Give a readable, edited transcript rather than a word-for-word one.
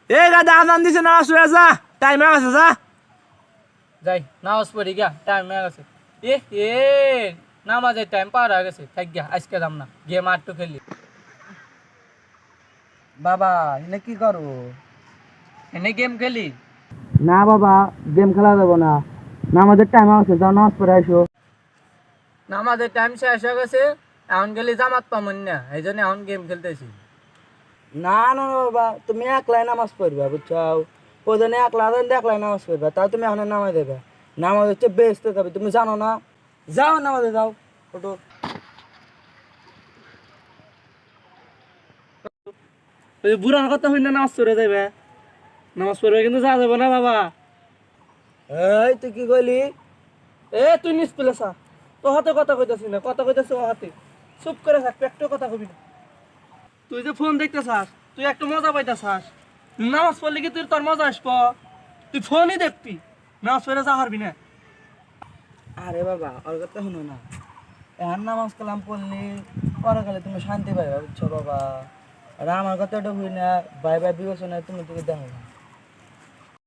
এ গাদা আজান দিছে নামাজ পড়ে যা টাইম হয়ে গেছে যা যাই নামাজ পড়ি গা টাইম হয়ে গেছে এ এ নামাজের টাইম পার হয়ে গেছে থাক গিয়া আজকে যাম না গেম আর একটু খেলি বাবা এনে কি করো? এনে গেম খেলি না বাবা গেম খেলা যাবো না, নামাজের টাইম আছে, যাও নামাজ পড়ে আসো। নামাজের টাইম শেষ হয়ে গেছে এখন গেলে জামাত পামন না এই জন্য এখন গেম খেলতেছি না না বাবা, তুমি একলাই নামাজ পড়বা বুঝছো, প্রয়োজনে একলাই নামাজ পড়বা, তাও তুমি এখন নামাজ দেবে। নামাজ হচ্ছে বেসতে যাবে, তুমি জানো না? যাও নামাজে যাও, ওটো। বুড়ার কথা হই না নামাজ পড়ে যাবে, নামাজ পড়বে কিন্তু যা যাবে না বাবা। এই তুই কি কইলি? এ তুই নিস পেলেছা তো হাতে কথা কইতাছি না, কথা কইতাছি ও হাতে, চুপ করে থাক, একটু কথা কবি না। তুই যে ফোন দেখতেছাস, তুই একটু মজা পাইতেছাস, নামাজ পড়লে কি তুই তোর মজা আসব? তুই ফোনই দেখবি, নামাজ পড়ে যা হারবি না। আরে বাবা ওর কথা শুনো না, এখন নামাজ কালাম পড়লি পরে তুমি শান্তি পাইবা বুঝছো বাবা। আর আমার কথা এটা হই না, ভাই ভাই বিবেচনায় তুমি দেখো না।